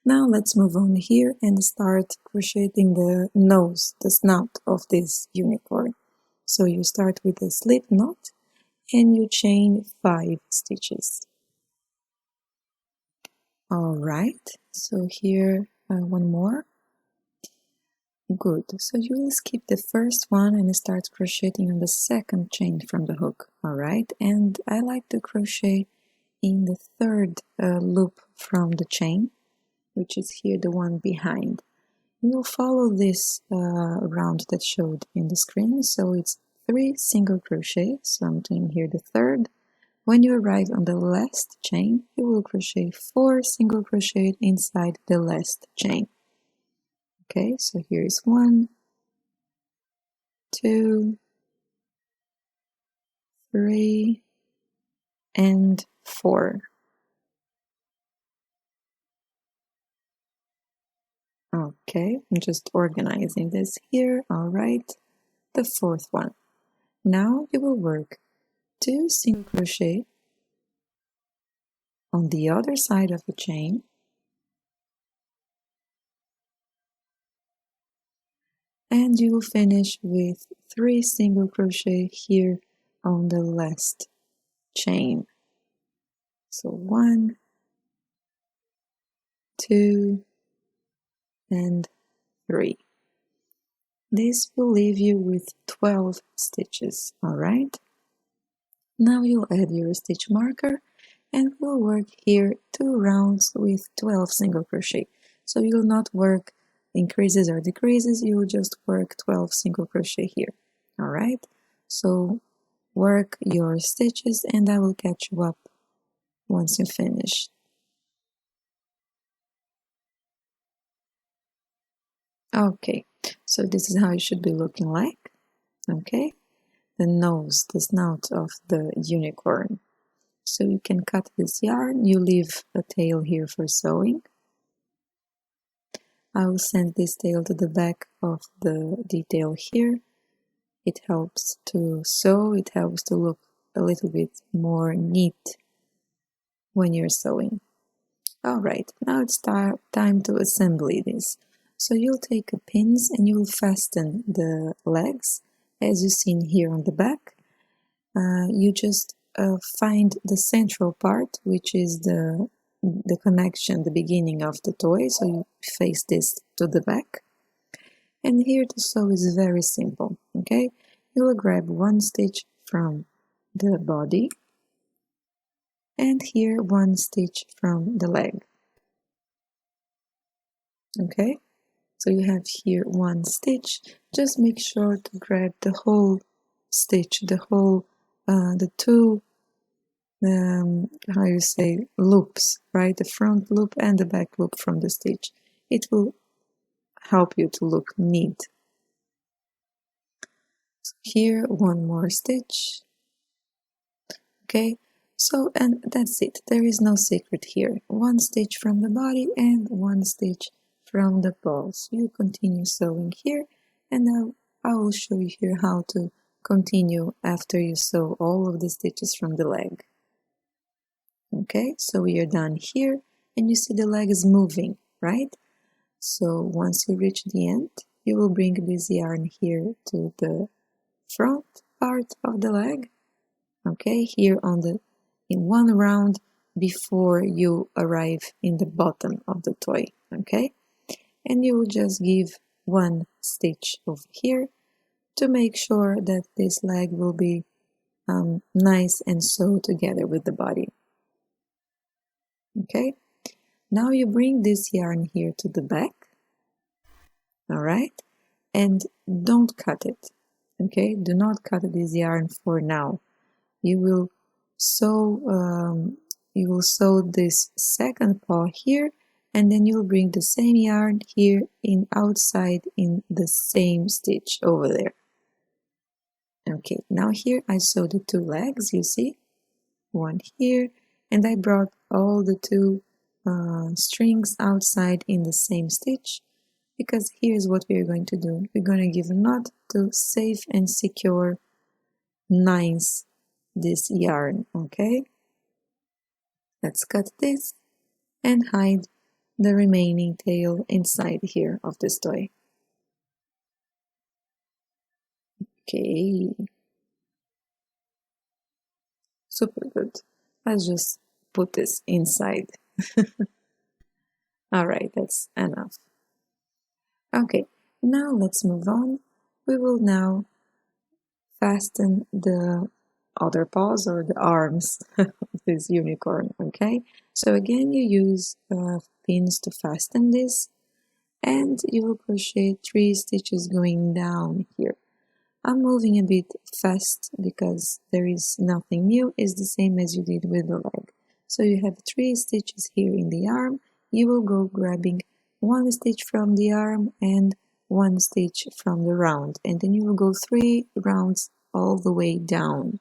Now let's move on here and start crocheting the nose, the snout of this unicorn. So you start with a slip knot and you chain 5 stitches. Alright, so here one more. Good, so you will skip the first one and start crocheting on the second chain from the hook. Alright, and I like to crochet in the third loop from the chain, which is here the one behind. You will follow this round that showed in the screen, so it's 3 single crochet, so I'm doing here the third. When you arrive on the last chain, you will crochet 4 single crochet inside the last chain. Okay, so here is 1, 2, 3, and 4. Okay, I'm just organizing this here. All right, the fourth one. Now you will work 2 single crochet on the other side of the chain, and you will finish with 3 single crochet here on the last chain. So 1, 2, and 3. This will leave you with 12 stitches. All right, now you'll add your stitch marker and we'll work here 2 rounds with 12 single crochet. So you will not work increases or decreases, you will just work 12 single crochet here. All right, so work your stitches and I will catch you up once you finish. Okay, so this is how it should be looking like. Okay, the nose, the snout of the unicorn. So you can cut this yarn, you leave a tail here for sewing. I will send this tail to the back of the detail here. It helps to sew, it helps to look a little bit more neat when you're sewing. Alright, now it's time to assemble this. So you'll take a pins and you'll fasten the legs, as you see here on the back. You just find the central part, which is the connection, the beginning of the toy, so you face this to the back. And here to sew is very simple, okay? You will grab 1 stitch from the body and here 1 stitch from the leg. Okay, so you have here 1 stitch. Just make sure to grab the whole stitch, the whole, the 2 how you say, loops, right? The front loop and the back loop from the stitch. It will help you to look neat. So here 1 more stitch. Okay, so and that's it. There is no secret here. 1 stitch from the body and 1 stitch from the balls. You continue sewing here, and now I will show you here how to continue after you sew all of the stitches from the leg. Okay, so we are done here, and you see the leg is moving, right? So once you reach the end, you will bring this yarn here to the front part of the leg. Okay, here in 1 round before you arrive in the bottom of the toy. Okay, and you will just give 1 stitch over here to make sure that this leg will be nice and sewed together with the body. Okay, now you bring this yarn here to the back. All right, and don't cut it. Okay, do not cut this yarn for now. You will sew this second paw here, and then you'll bring the same yarn here outside in the same stitch over there. Okay, now here I sew the 2 legs, you see, 1 here, and I brought all the 2 strings outside in the same stitch, because here's what we're going to do. We're going to give a knot to safe and secure nice this yarn. Okay, let's cut this and hide the remaining tail inside here of this toy. Okay, super good. Let's just put this inside. All right, that's enough. Okay, now let's move on. We will now fasten the other paws or the arms of this unicorn, okay? So again, you use pins to fasten this, and you will crochet 3 stitches going down here. I'm moving a bit fast because there is nothing new. It's the same as you did with the leg. So you have 3 stitches here in the arm. You will go grabbing 1 stitch from the arm and 1 stitch from the round, and then you will go 3 rounds all the way down,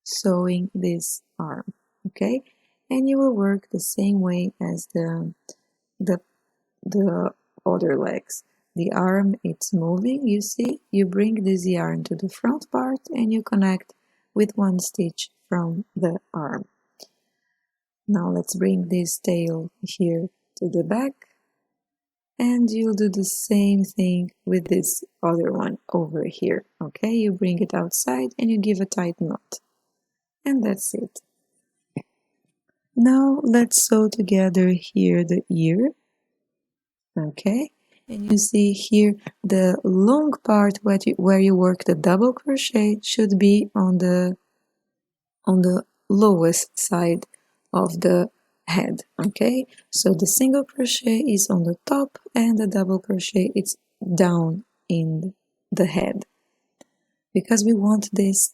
sewing this arm, okay? And you will work the same way as the other legs. The arm, it's moving, you see, you bring this yarn to the front part and you connect with 1 stitch from the arm. Now let's bring this tail here to the back, and you'll do the same thing with this other one over here, okay? You bring it outside and you give a tight knot, and that's it. Now let's sew together here the ear, okay? And you see here the long part where you work the double crochet should be on the lowest side of the head, okay? So the single crochet is on the top and the double crochet is down in the head, because we want this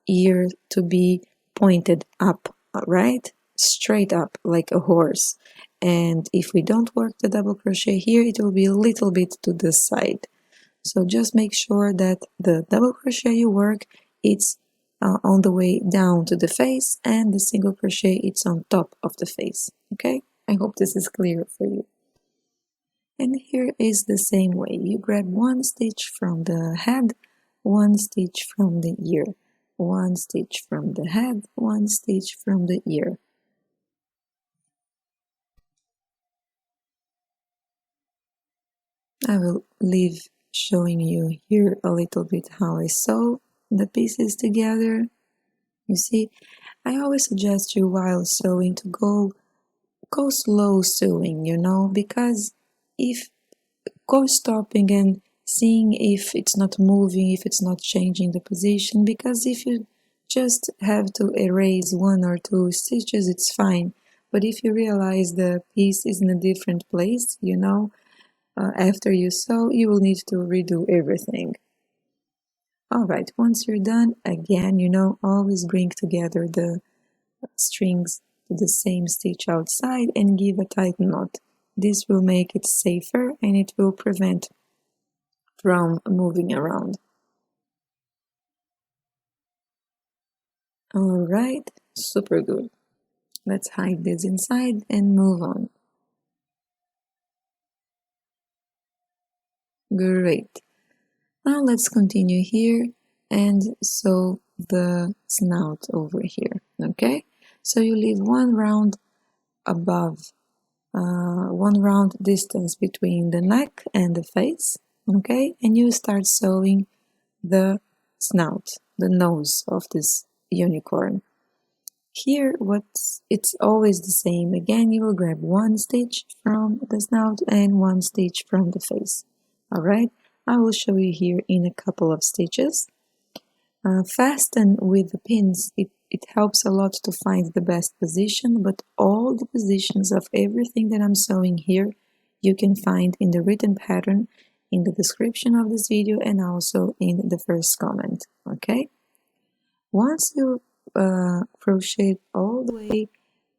ear to be pointed up, right? Straight up like a horse. And if we don't work the double crochet here, it will be a little bit to the side. So just make sure that the double crochet you work, it's on the way down to the face, and the single crochet, it's on top of the face, okay? I hope this is clear for you. And here is the same way. You grab 1 stitch from the head, 1 stitch from the ear, 1 stitch from the head, 1 stitch from the ear. I will leave showing you here a little bit how I sew the pieces together. You see, I always suggest you while sewing to go slow sewing, you know, because if go stopping and seeing if it's not moving, if it's not changing the position, because if you just have to erase 1 or 2 stitches, it's fine. But if you realize the piece is in a different place, you know, after you sew, you will need to redo everything. Alright, once you're done, again, you know, always bring together the strings to the same stitch outside and give a tight knot. This will make it safer and it will prevent from moving around. Alright, super good. Let's hide this inside and move on. Great. Now let's continue here and sew the snout over here, okay? So you leave 1 round above, 1 round distance between the neck and the face, okay? And you start sewing the snout, the nose of this unicorn. Here, it's always the same. Again, you will grab 1 stitch from the snout and 1 stitch from the face. Alright, I will show you here in a couple of stitches. Fasten with the pins, it helps a lot to find the best position, but all the positions of everything that I'm sewing here, you can find in the written pattern, in the description of this video, and also in the first comment, okay? Once you crochet all the way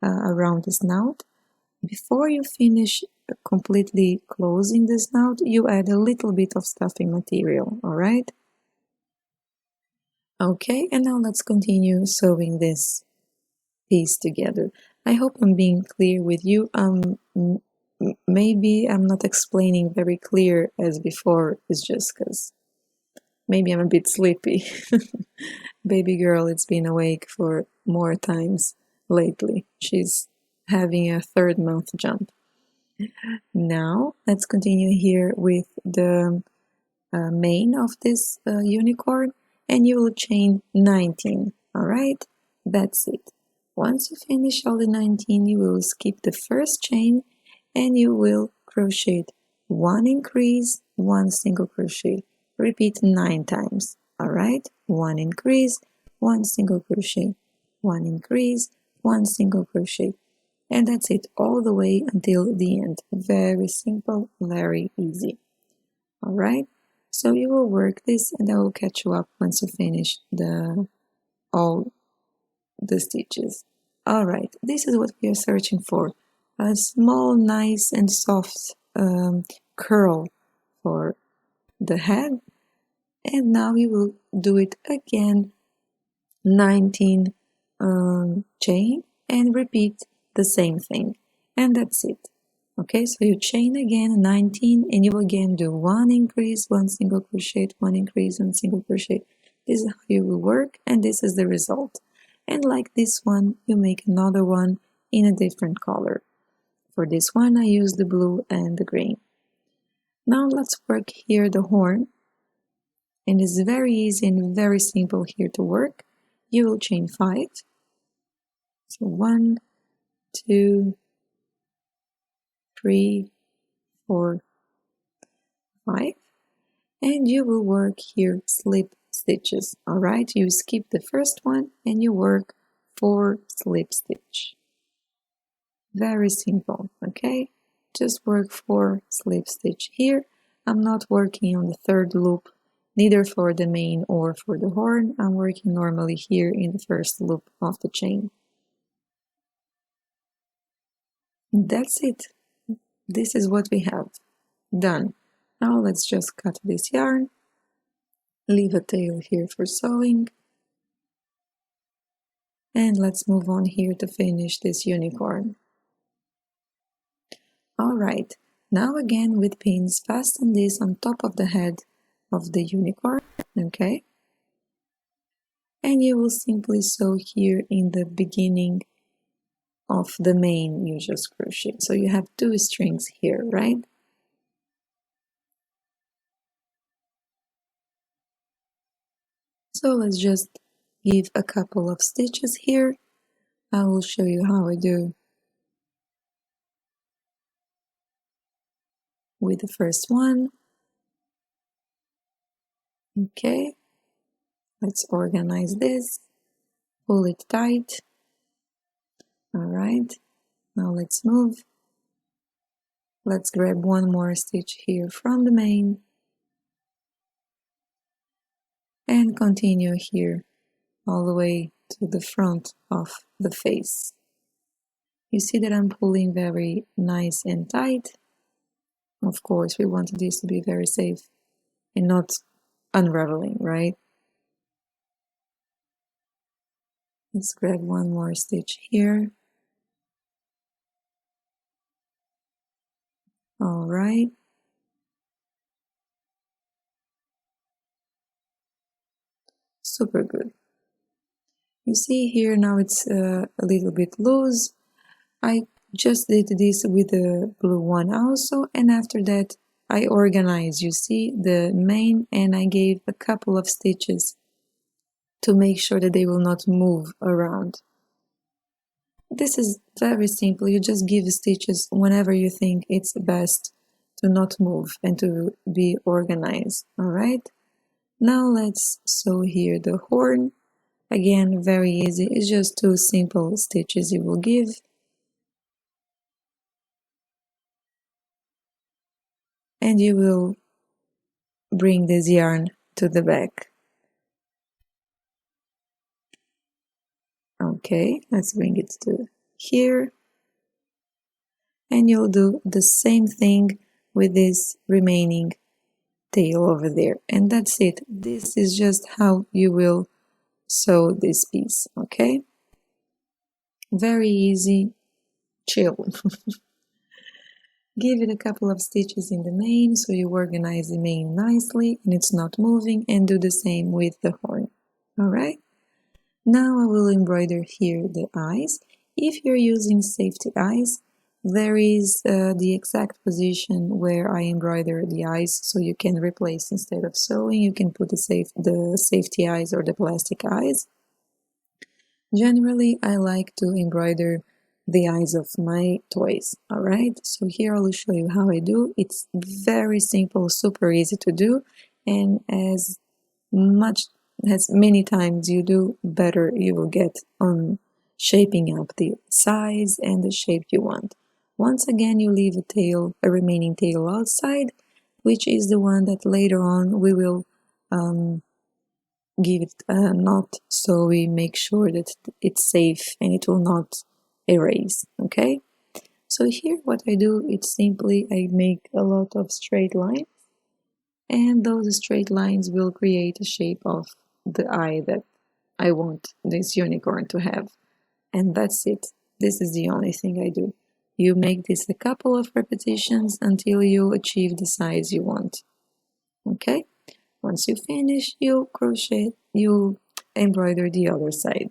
around the snout, before you finish completely closing the snout, you add a little bit of stuffing material, alright? Okay, and now let's continue sewing this piece together. I hope I'm being clear with you. Maybe I'm not explaining very clear as before, it's just because maybe I'm a bit sleepy. Baby girl, it's been awake for more times lately. She's having a 3rd month jump. Now let's continue here with the mane of this unicorn, and you will chain 19. All right, that's it. Once you finish all the 19, you will skip the first chain and you will crochet one increase, one single crochet. Repeat 9 times. All right, one increase, one single crochet, one increase, one single crochet. And that's it all the way until the end. Very simple, very easy. All right, so you will work this and I will catch you up once you finish all the stitches. All right, this is what we are searching for. A small, nice and soft curl for the head. And now we will do it again, 19 chain, and repeat the same thing. And that's it. Okay, so you chain again 19 and you again do one increase, one single crochet, one increase, one single crochet. This is how you will work and this is the result. And like this one, you make another one in a different color. For this one, I use the blue and the green. Now let's work here the horn. And it's very easy and very simple here to work. You will chain 5. So 1, 2, 3, 4, 5. And you will work here slip stitches. All right, you skip the first one and you work 4 slip stitch. Very simple, okay? Just work 4 slip stitch here. I'm not working on the third loop, neither for the mane or for the horn. I'm working normally here in the first loop of the chain. That's it. This is what we have. Done. Now let's just cut this yarn. Leave a tail here for sewing. And let's move on here to finish this unicorn. Alright, now again with pins, fasten this on top of the head of the unicorn, okay? And you will simply sew here in the beginning of the mane you just crochet. So you have 2 strings here, right? So let's just give a couple of stitches here. I will show you how I do with the first one. Okay, let's organize this, pull it tight. All right, now let's move. Let's grab one more stitch here from the mane and continue here all the way to the front of the face. You see that I'm pulling very nice and tight. Of course, we want this to be very safe and not unraveling, right? Let's grab one more stitch here. All right. Super good. You see here now it's a little bit loose. I just did this with the blue one also, and after that I organized, you see, the mane, and I gave a couple of stitches to make sure that they will not move around. This is very simple. You just give stitches whenever you think it's best to not move and to be organized. All right, now let's sew here the horn. Again, very easy. It's just 2 simple stitches you will give. And you will bring this yarn to the back. Okay, let's bring it to here. And you'll do the same thing with this remaining tail over there. And that's it. This is just how you will sew this piece, okay? Very easy, chill. Give it a couple of stitches in the mane so you organize the mane nicely and it's not moving, and do the same with the horn. Alright? Now I will embroider here the eyes. If you're using safety eyes, there is the exact position where I embroider the eyes, so you can replace instead of sewing, you can put the safety eyes or the plastic eyes. Generally, I like to embroider the eyes of my toys, alright? So here I will show you how I do. It's very simple, super easy to do, and as many times you do, better you will get on shaping up the size and the shape you want. Once again, you leave a remaining tail outside, which is the one that later on we will give it a knot, so we make sure that it's safe and it will not erase. Okay, so here what I do, it's simply I make a lot of straight lines, and those straight lines will create a shape of the eye that I want this unicorn to have, and that's it. This is the only thing I do. You make this a couple of repetitions until you achieve the size you want. Okay, once you finish, you embroider the other side.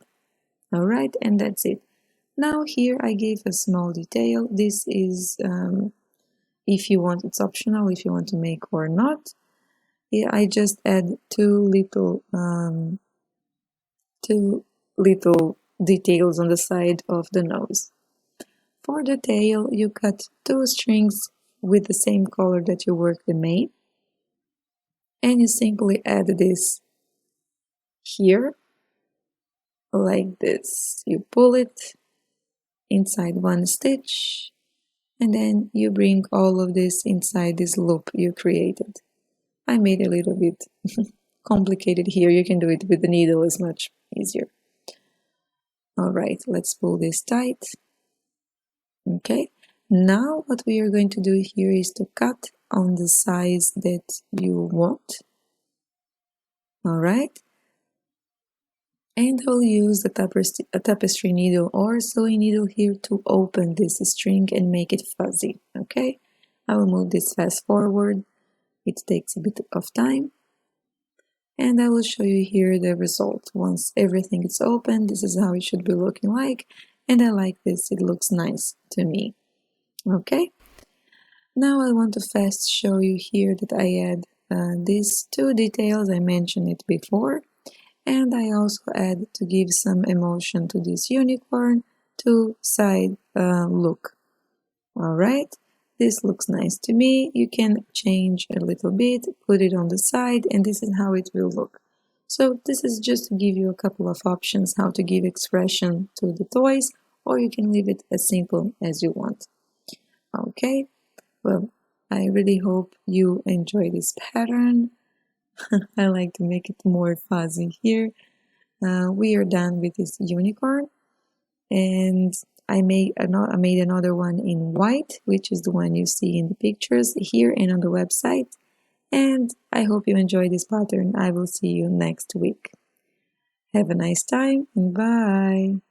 Alright, and that's it. Now here I gave a small detail. This is, if you want, it's optional if you want to make or not. Yeah, I just add two little details on the side of the nose. For the tail, you cut two strings with the same color that you work the mane, and you simply add this here, like this. You pull it inside one stitch, and then you bring all of this inside this loop you created. I made a little bit complicated here. You can do it with the needle, it's much easier. Alright, let's pull this tight. Okay, now what we are going to do here is to cut on the size that you want. Alright, and I'll use a tapestry needle or sewing needle here to open this string and make it fuzzy. Okay, I will move this fast forward. It takes a bit of time, and I will show you here the result. Once everything is open, this is how it should be looking like, and I like this, it looks nice to me. Okay, now I want to fast show you here that I add these two details. I mentioned it before, and I also add, to give some emotion to this unicorn, two side look. Alright, this looks nice to me. You can change a little bit, put it on the side, and this is how it will look. So this is just to give you a couple of options how to give expression to the toys, or you can leave it as simple as you want. Okay, well, I really hope you enjoy this pattern. I like to make it more fuzzy here. We are done with this unicorn, and I made another one in white, which is the one you see in the pictures here and on the website. And I hope you enjoy this pattern. I will see you next week. Have a nice time, and bye!